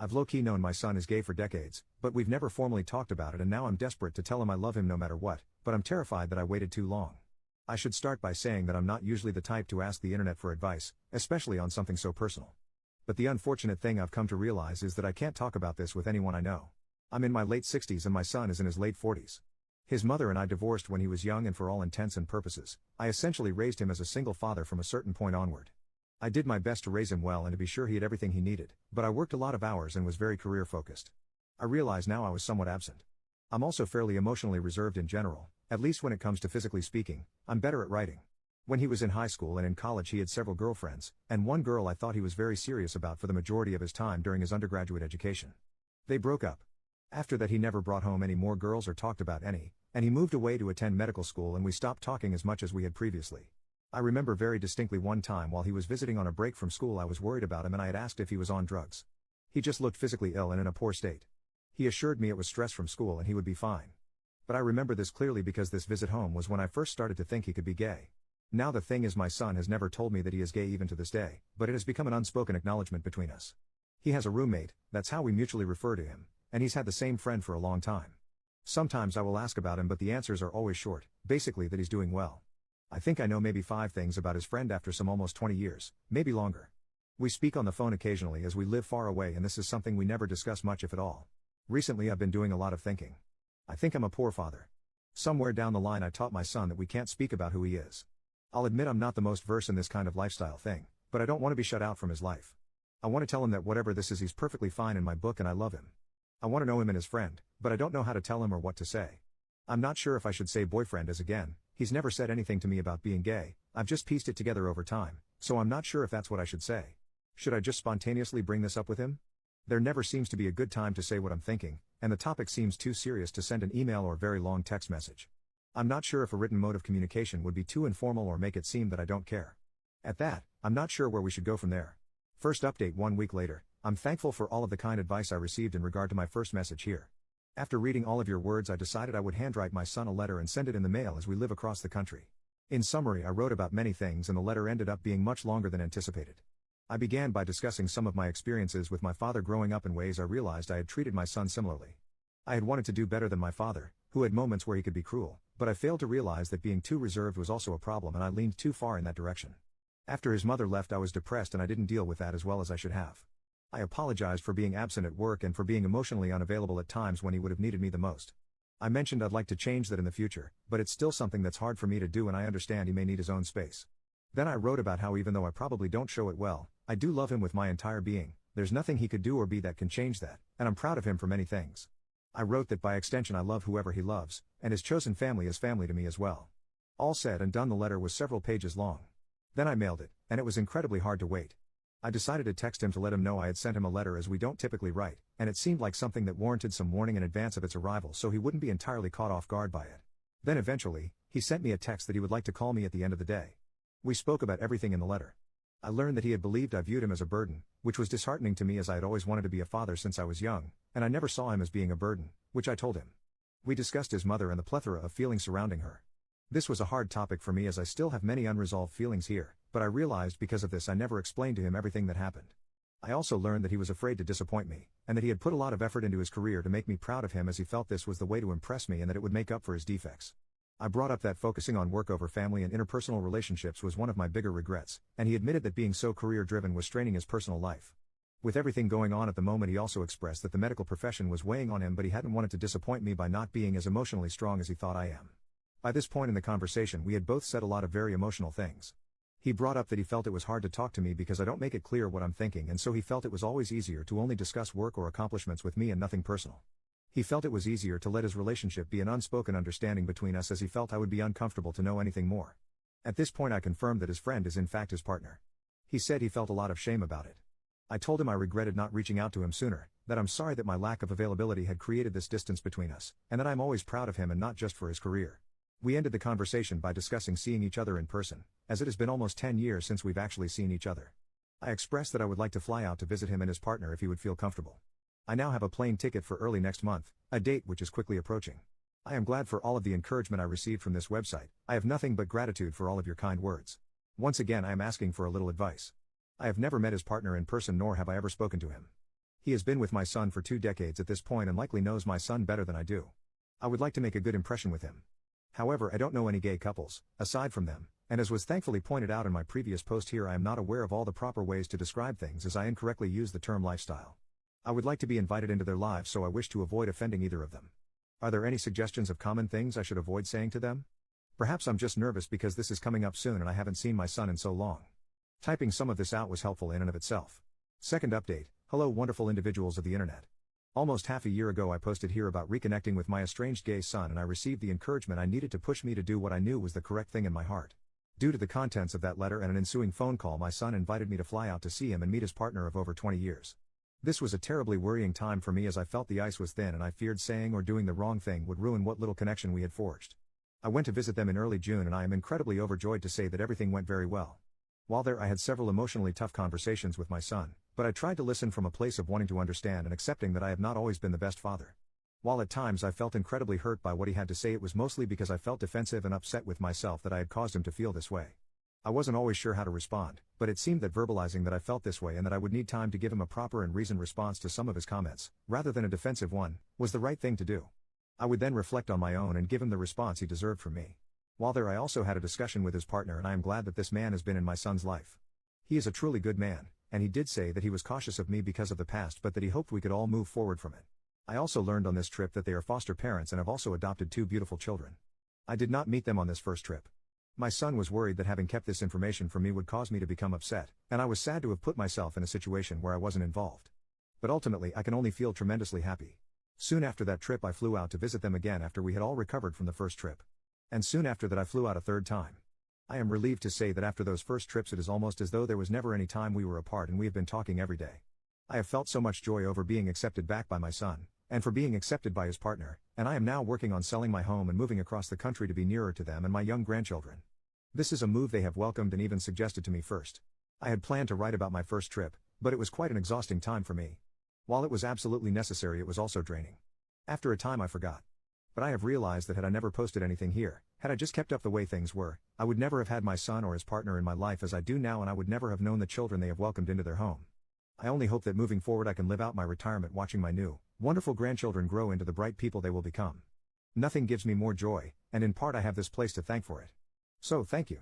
I've low-key known my son is gay for decades, but we've never formally talked about it, and now I'm desperate to tell him I love him no matter what, but I'm terrified that I waited too long. I should start by saying that I'm not usually the type to ask the internet for advice, especially on something so personal. But the unfortunate thing I've come to realize is that I can't talk about this with anyone I know. I'm in my late 60s and my son is in his late 40s. His mother and I divorced when he was young, and for all intents and purposes, I essentially raised him as a single father from a certain point onward. I did my best to raise him well and to be sure he had everything he needed, but I worked a lot of hours and was very career focused. I realize now I was somewhat absent. I'm also fairly emotionally reserved in general, at least when it comes to physically speaking. I'm better at writing. When he was in high school and in college he had several girlfriends, and one girl I thought he was very serious about for the majority of his time during his undergraduate education. They broke up. After that he never brought home any more girls or talked about any, and he moved away to attend medical school, and we stopped talking as much as we had previously. I remember very distinctly one time while he was visiting on a break from school I was worried about him and I had asked if he was on drugs. He just looked physically ill and in a poor state. He assured me it was stress from school and he would be fine. But I remember this clearly because this visit home was when I first started to think he could be gay. Now the thing is, my son has never told me that he is gay even to this day, but it has become an unspoken acknowledgement between us. He has a roommate, that's how we mutually refer to him, and he's had the same friend for a long time. Sometimes I will ask about him, but the answers are always short, basically that he's doing well. I think I know maybe 5 things about his friend after some almost 20 years, maybe longer. We speak on the phone occasionally as we live far away, and this is something we never discuss much if at all. Recently I've been doing a lot of thinking. I think I'm a poor father. Somewhere down the line I taught my son that we can't speak about who he is. I'll admit I'm not the most versed in this kind of lifestyle thing, but I don't want to be shut out from his life. I want to tell him that whatever this is he's perfectly fine in my book and I love him. I want to know him and his friend, but I don't know how to tell him or what to say. I'm not sure if I should say boyfriend, as again, he's never said anything to me about being gay. I've just pieced it together over time, so I'm not sure if that's what I should say. Should I just spontaneously bring this up with him? There never seems to be a good time to say what I'm thinking, and the topic seems too serious to send an email or very long text message. I'm not sure if a written mode of communication would be too informal or make it seem that I don't care. At that, I'm not sure where we should go from there. First update 1 week later. I'm thankful for all of the kind advice I received in regard to my first message here. After reading all of your words, I decided I would handwrite my son a letter and send it in the mail as we live across the country. In summary, I wrote about many things and the letter ended up being much longer than anticipated. I began by discussing some of my experiences with my father growing up in ways I realized I had treated my son similarly. I had wanted to do better than my father, who had moments where he could be cruel, but I failed to realize that being too reserved was also a problem, and I leaned too far in that direction. After his mother left, I was depressed and I didn't deal with that as well as I should have. I apologized for being absent at work and for being emotionally unavailable at times when he would have needed me the most. I mentioned I'd like to change that in the future, but it's still something that's hard for me to do, and I understand he may need his own space. Then I wrote about how even though I probably don't show it well, I do love him with my entire being. There's nothing he could do or be that can change that, and I'm proud of him for many things. I wrote that by extension I love whoever he loves, and his chosen family is family to me as well. All said and done, the letter was several pages long. Then I mailed it, and it was incredibly hard to wait. I decided to text him to let him know I had sent him a letter, as we don't typically write, and it seemed like something that warranted some warning in advance of its arrival so he wouldn't be entirely caught off guard by it. Then eventually, he sent me a text that he would like to call me at the end of the day. We spoke about everything in the letter. I learned that he had believed I viewed him as a burden, which was disheartening to me as I had always wanted to be a father since I was young, and I never saw him as being a burden, which I told him. We discussed his mother and the plethora of feelings surrounding her. This was a hard topic for me as I still have many unresolved feelings here, but I realized because of this I never explained to him everything that happened. I also learned that he was afraid to disappoint me, and that he had put a lot of effort into his career to make me proud of him, as he felt this was the way to impress me and that it would make up for his defects. I brought up that focusing on work over family and interpersonal relationships was one of my bigger regrets, and he admitted that being so career-driven was straining his personal life. With everything going on at the moment, he also expressed that the medical profession was weighing on him, but he hadn't wanted to disappoint me by not being as emotionally strong as he thought I am. By this point in the conversation we had both said a lot of very emotional things. He brought up that he felt it was hard to talk to me because I don't make it clear what I'm thinking, and so he felt it was always easier to only discuss work or accomplishments with me and nothing personal. He felt it was easier to let his relationship be an unspoken understanding between us, as he felt I would be uncomfortable to know anything more. At this point I confirmed that his friend is in fact his partner. He said he felt a lot of shame about it. I told him I regretted not reaching out to him sooner, that I'm sorry that my lack of availability had created this distance between us, and that I'm always proud of him and not just for his career. We ended the conversation by discussing seeing each other in person, as it has been almost 10 years since we've actually seen each other. I expressed that I would like to fly out to visit him and his partner if he would feel comfortable. I now have a plane ticket for early next month, a date which is quickly approaching. I am glad for all of the encouragement I received from this website. I have nothing but gratitude for all of your kind words. Once again I am asking for a little advice. I have never met his partner in person, nor have I ever spoken to him. He has been with my son for 2 decades at this point and likely knows my son better than I do. I would like to make a good impression with him. However, I don't know any gay couples, aside from them, and as was thankfully pointed out in my previous post here, I am not aware of all the proper ways to describe things as I incorrectly use the term lifestyle. I would like to be invited into their lives, so I wish to avoid offending either of them. Are there any suggestions of common things I should avoid saying to them? Perhaps I'm just nervous because this is coming up soon and I haven't seen my son in so long. Typing some of this out was helpful in and of itself. Second update. Hello wonderful individuals of the internet. Almost half a year ago I posted here about reconnecting with my estranged gay son, and I received the encouragement I needed to push me to do what I knew was the correct thing in my heart. Due to the contents of that letter and an ensuing phone call, my son invited me to fly out to see him and meet his partner of over 20 years. This was a terribly worrying time for me as I felt the ice was thin and I feared saying or doing the wrong thing would ruin what little connection we had forged. I went to visit them in early June and I am incredibly overjoyed to say that everything went very well. While there I had several emotionally tough conversations with my son, but I tried to listen from a place of wanting to understand and accepting that I have not always been the best father. While at times I felt incredibly hurt by what he had to say, it was mostly because I felt defensive and upset with myself that I had caused him to feel this way. I wasn't always sure how to respond, but it seemed that verbalizing that I felt this way and that I would need time to give him a proper and reasoned response to some of his comments, rather than a defensive one, was the right thing to do. I would then reflect on my own and give him the response he deserved from me. While there I also had a discussion with his partner, and I am glad that this man has been in my son's life. He is a truly good man, and he did say that he was cautious of me because of the past, but that he hoped we could all move forward from it. I also learned on this trip that they are foster parents and have also adopted 2 beautiful children. I did not meet them on this first trip. My son was worried that having kept this information from me would cause me to become upset, and I was sad to have put myself in a situation where I wasn't involved. But ultimately I can only feel tremendously happy. Soon after that trip I flew out to visit them again after we had all recovered from the first trip. And soon after that I flew out a third time. I am relieved to say that after those first trips it is almost as though there was never any time we were apart, and we have been talking every day. I have felt so much joy over being accepted back by my son, and for being accepted by his partner, and I am now working on selling my home and moving across the country to be nearer to them and my young grandchildren. This is a move they have welcomed and even suggested to me first. I had planned to write about my first trip, but it was quite an exhausting time for me. While it was absolutely necessary, it was also draining. After a time I forgot. But I have realized that had I never posted anything here, had I just kept up the way things were, I would never have had my son or his partner in my life as I do now, and I would never have known the children they have welcomed into their home. I only hope that moving forward I can live out my retirement watching my new, wonderful grandchildren grow into the bright people they will become. Nothing gives me more joy, and in part I have this place to thank for it. So thank you.